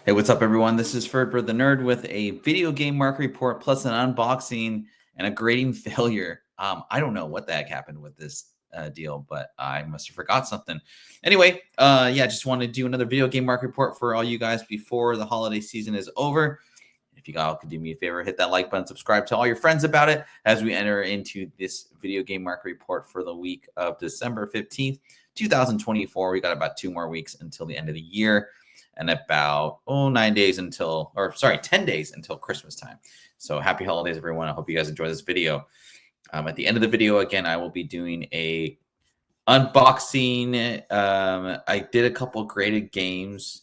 Hey, what's up, everyone? This is Ferdbird the Nerd with a video game market report plus an unboxing and a grading failure. I don't know what the heck happened with this deal, but I must have forgot something. Anyway, yeah, just want to do another video game market report for all you guys before the holiday season is over. If you all could do me a favor, hit that like button, subscribe, tell all your friends about it as we enter into this video game market report for the week of December 15th, 2024. We got about 2 more weeks until the end of the year and about 9 days until, or sorry, 10 days until Christmas time. So happy holidays, everyone. I hope you guys enjoy this video. At the end of the video, again, I will be doing a unboxing. I did a couple graded games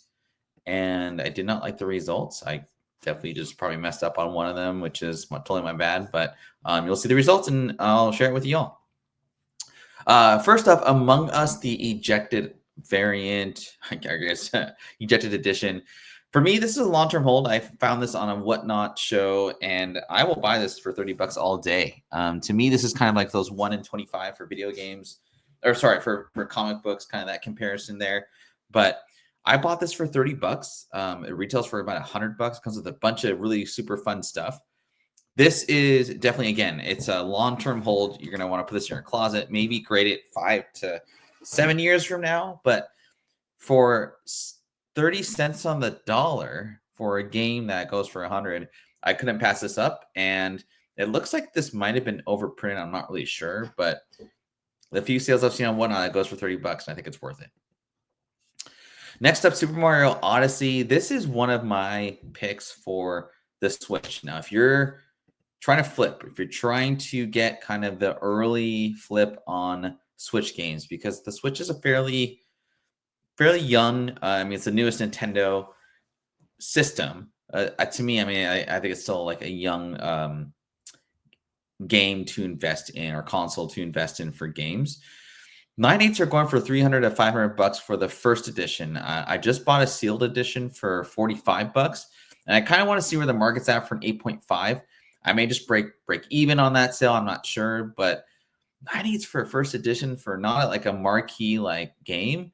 and I did not like the results. I definitely just probably messed up on one of them, which is totally my bad, but you'll see the results and I'll share it with you all. First up, Among Us, the ejected variant, I guess, ejected edition. For me, this is a long-term hold. I found this on a Whatnot show, and I will buy this for $30 all day. To me, this is kind of like those 1 in 25 for video games, or sorry, for comic books, kind of that comparison there. But I bought this for $30. It retails for about $100. Comes with a bunch of really super fun stuff. This is definitely, again, it's a long-term hold. You're going to want to put this in your closet, maybe grade it 5 to 7 years from now. But for 30 cents on the dollar for a game that goes for 100, I couldn't pass this up. And it looks like this might have been overprinted. I'm not really sure, but the few sales I've seen on Whatnot, it goes for $30, and I think it's worth it. Next up, Super Mario Odyssey. This is one of my picks for the Switch. Now, if you're trying to flip, if you're trying to get kind of the early flip on Switch games, because the Switch is a fairly young, I mean, it's the newest Nintendo system. To me, I mean, I think it's still like a young game to invest in, or console to invest in for games. 9/8 are going for $300 to $500 for the first edition. I just bought a sealed edition for $45, and I kind of want to see where the market's at for an 8.5. I may just break even on that sale. I'm not sure, but 9/8 for a first edition for not like a marquee like game.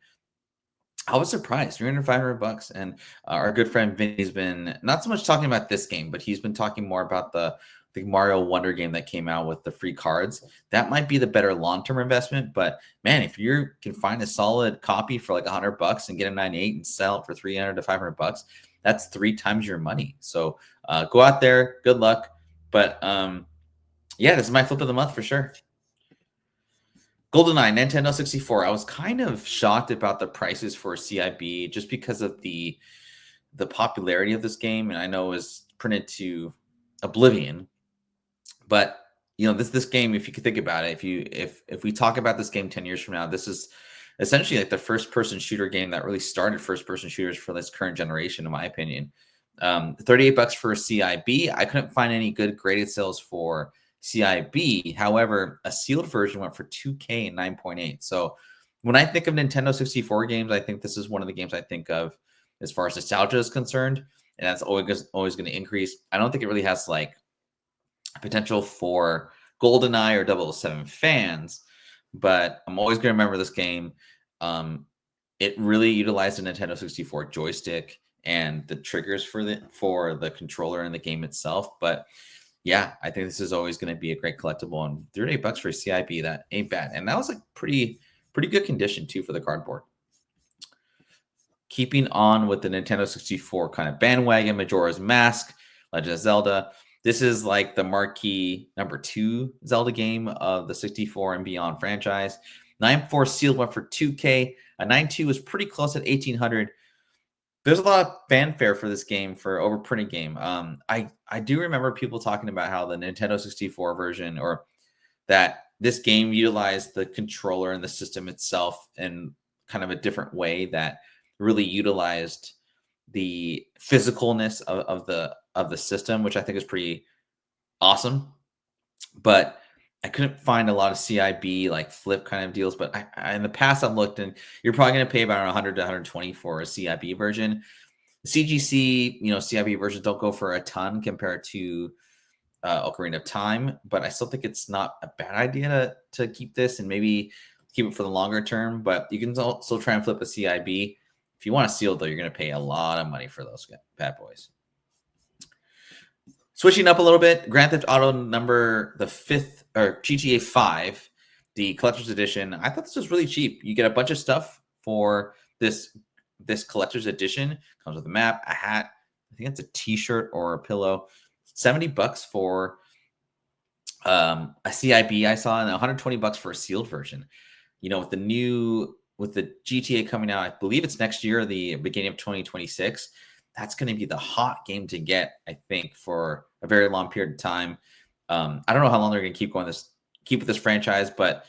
I was surprised, $300, $500. And our good friend Vinny's been not so much talking about this game, but he's been talking more about the Mario Wonder game that came out with the free cards. That might be the better long-term investment. But man, if you can find a solid copy for like $100 and get a 9/8 and sell it for $300 to $500, that's 3 times your money. So go out there, good luck. But yeah, this is my flip of the month for sure. GoldenEye, Nintendo 64. I was kind of shocked about the prices for CIB just because of the popularity of this game, and I know it was printed to oblivion. But you know, this game, if you could think about it, if we talk about this game 10 years from now, this is essentially like the first-person shooter game that really started first-person shooters for this current generation, in my opinion. $38 for a CIB. I couldn't find any good graded sales for CIB. However, a sealed version went for $2K and 9.8. So when I think of Nintendo 64 games, I think this is one of the games I think of as far as nostalgia is concerned, and that's always going to increase. I don't think it really has like potential for GoldenEye or 007 fans, but I'm always going to remember this game. It really utilized a Nintendo 64 joystick and the triggers for the controller and the game itself. But yeah, I think this is always going to be a great collectible, and $38 for a CIB, that ain't bad. And that was like pretty good condition too for the cardboard. Keeping on with the Nintendo 64 kind of bandwagon, Majora's Mask, Legend of Zelda. This is like the marquee number 2 Zelda game of the 64 and beyond franchise. 9.4 sealed went for $2K. A 9.2 was pretty close at $1,800. There's a lot of fanfare for this game, for overprinted game. I do remember people talking about how the Nintendo 64 version, or that this game utilized the controller and the system itself in kind of a different way that really utilized the physicalness of the system, which I think is pretty awesome. But I couldn't find a lot of CIB like flip kind of deals. But I in the past I've looked, and you're probably going to pay about 100 to 120 for a CIB version. CGC, CIB versions don't go for a ton compared to Ocarina of Time, but I still think it's not a bad idea to keep this and maybe keep it for the longer term. But you can still try and flip a CIB If you want a sealed, though, you're going to pay a lot of money for those bad boys. Switching up a little bit, Grand Theft Auto the 5th, or GTA 5, the collector's edition. I thought this was really cheap. You get a bunch of stuff for this collector's edition. Comes with a map, a hat, I think it's a t-shirt or a pillow. $70 for a CIB I saw, and $120 for a sealed version. You know, with the GTA coming out, I believe it's next year, the beginning of 2026. That's going to be the hot game to get, I think, for a very long period of time. I don't know how long they're going to keep with this franchise, but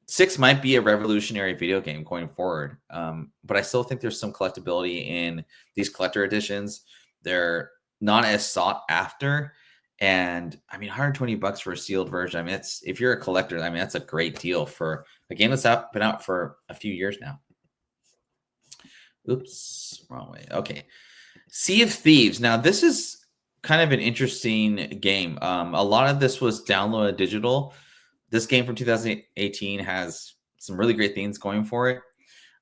6 might be a revolutionary video game going forward. But I still think there's some collectability in these collector editions. They're not as sought after. And I mean, $120 for a sealed version. I mean, if you're a collector, I mean, that's a great deal for a game that's been out for a few years now. Oops, wrong way. Okay. Sea of Thieves. Now, this is kind of an interesting game. A lot of this was downloaded digital. This game from 2018 has some really great things going for it.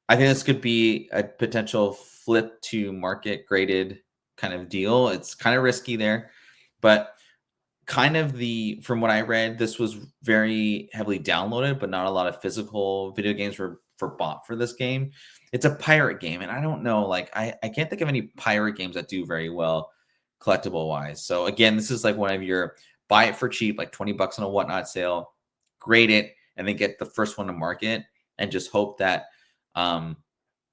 I think this could be a potential flip to market graded kind of deal. It's kind of risky there, but kind of from what I read, this was very heavily downloaded, but not a lot of physical video games were bought for this game. It's a pirate game, and I don't know, like I can't think of any pirate games that do very well collectible wise. So again, this is like one of your buy it for cheap, like $20 on a whatnot sale, grade it, and then get the first one to market, and just hope that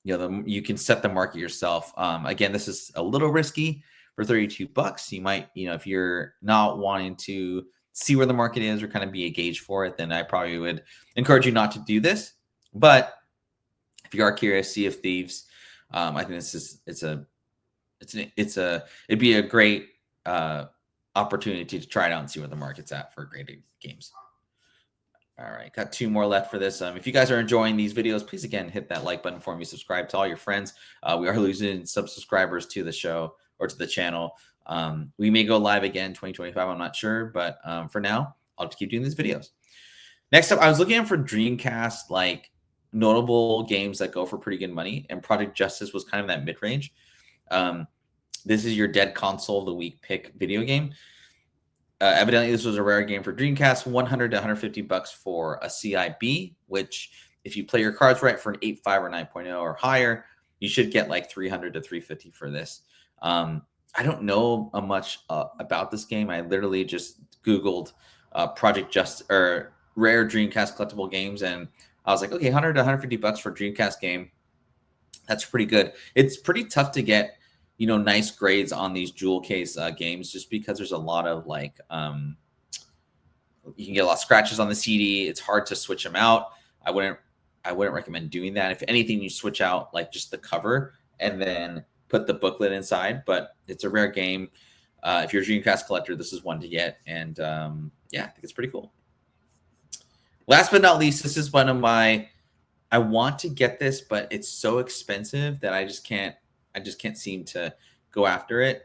you can set the market yourself. Again, this is a little risky for $32. You might, if you're not wanting to see where the market is or kind of be a gauge for it, then I probably would encourage you not to do this. But if you are curious, Sea of Thieves, I think it'd be a great opportunity to try it out and see where the market's at for graded games. All right, got 2 more left for this. If you guys are enjoying these videos, please again hit that like button for me. Subscribe to all your friends. We are losing some subscribers to the show or to the channel. We may go live again in 2025. I'm not sure, but for now, I'll just keep doing these videos. Next up, I was looking for Dreamcast, like notable games that go for pretty good money, and Project Justice was kind of that mid-range. This is your dead console of the week pick video game. Evidently, this was a rare game for Dreamcast. $100 to $150 for a CIB, which if you play your cards right for an 8.5 or 9.0 or higher, you should get like $300 to $350 for this. I don't know much about this game. I literally just Googled Project Justice or rare Dreamcast collectible games, and I was like, okay, $100 to $150 for a Dreamcast game. That's pretty good. It's pretty tough to get nice grades on these jewel case games, just because there's a lot of like you can get a lot of scratches on the CD. It's hard to switch them out. I wouldn't recommend doing that. If anything, you switch out like just the cover and then put the booklet inside. But it's a rare game. If you're a Dreamcast collector, this is one to get. And yeah, I think it's pretty cool. Last but not least, this is one of my. I want to get this, but it's so expensive that I just can't seem to go after it.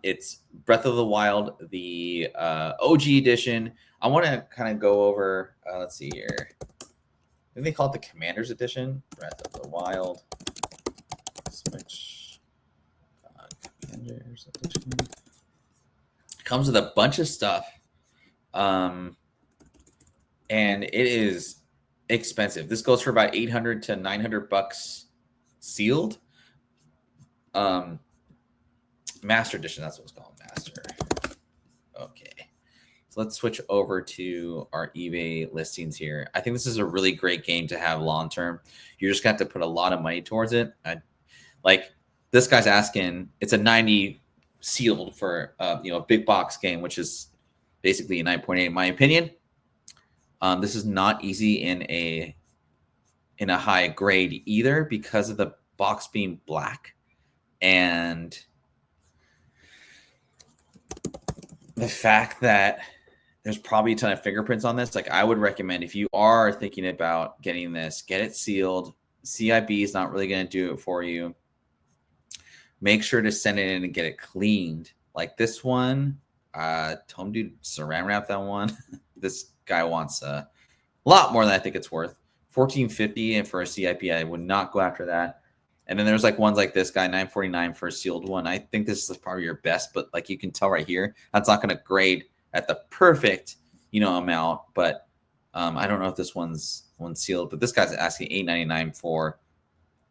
It's Breath of the Wild, the OG edition. I want to kind of go over, let's see here. I think they call it the Commander's Edition. Breath of the Wild. Switch. Commander's Edition. It comes with a bunch of stuff. And it is expensive. This goes for about $800 to $900 sealed. Master Edition, that's what it's called. Master. Okay. So let's switch over to our eBay listings here. I think this is a really great game to have long term. You're just going to have to put a lot of money towards it. Like this guy's asking, it's a 90 sealed for a big box game, which is basically a 9.8 in my opinion. This is not easy in a high grade either because of the box being black. And the fact that there's probably a ton of fingerprints on this, like I would recommend if you are thinking about getting this, get it sealed. CIB is not really going to do it for you. Make sure to send it in and get it cleaned. Like this one, Tom dude saran wrap that one. This guy wants a lot more than I think it's worth. $14.50, and for a CIB, I would not go after that. And then there's like ones like this guy, 949 for a sealed one. I think this is probably your best, but like you can tell right here, that's not going to grade at the perfect, amount. But I don't know if this one's sealed, but this guy's asking $8.99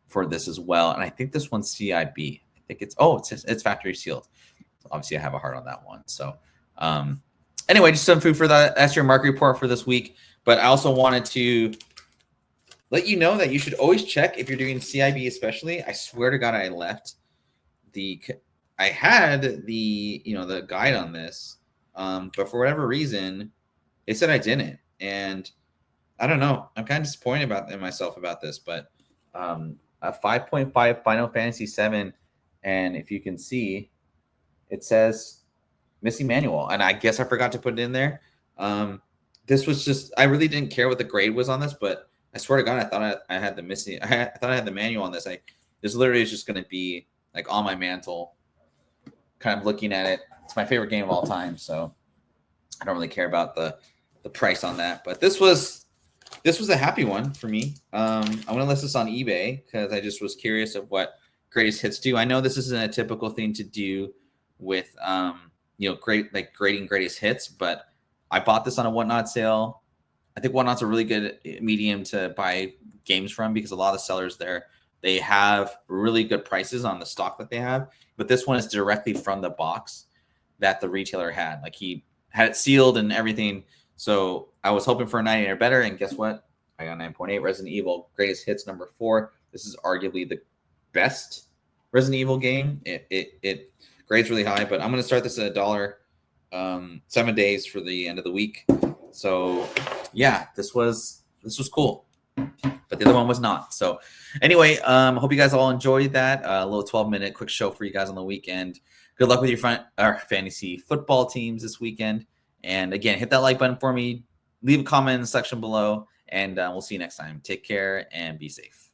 for this as well. And I think this one's CIB. I think it's factory sealed. So obviously I have a heart on that one. So anyway, just some food for that. That's your market report for this week. But I also wanted to let you know that you should always check if you're doing CIB, especially. I swear to God, I had the guide on this, but for whatever reason, it said I didn't, and I don't know. I'm kind of disappointed in myself about this, but a 5.5 Final Fantasy 7, and if you can see, it says missing manual, and I guess I forgot to put it in there. This was just, I really didn't care what the grade was on this, but I swear to God, I thought I had the missing. I thought I had the manual on this. This literally is just going to be like on my mantle, kind of looking at it. It's my favorite game of all time, so I don't really care about the price on that. But this was a happy one for me. I'm going to list this on eBay because I just was curious of what greatest hits do. I know this isn't a typical thing to do with grading greatest hits, but I bought this on a Whatnot sale. I think Whatnot's a really good medium to buy games from because a lot of the sellers there, they have really good prices on the stock that they have. But this one is directly from the box that the retailer had. Like he had it sealed and everything. So I was hoping for a 98 or better. And guess what? I got 9.8. Resident Evil Greatest Hits number 4. This is arguably the best Resident Evil game. It grades really high, but I'm going to start this at $1, 7 days for the end of the week. So yeah, this was cool, but the other one was not. So anyway, hope you guys all enjoyed that. A little 12-minute quick show for you guys on the weekend. Good luck with your fantasy football teams this weekend. And again, hit that like button for me. Leave a comment in the section below, and we'll see you next time. Take care and be safe.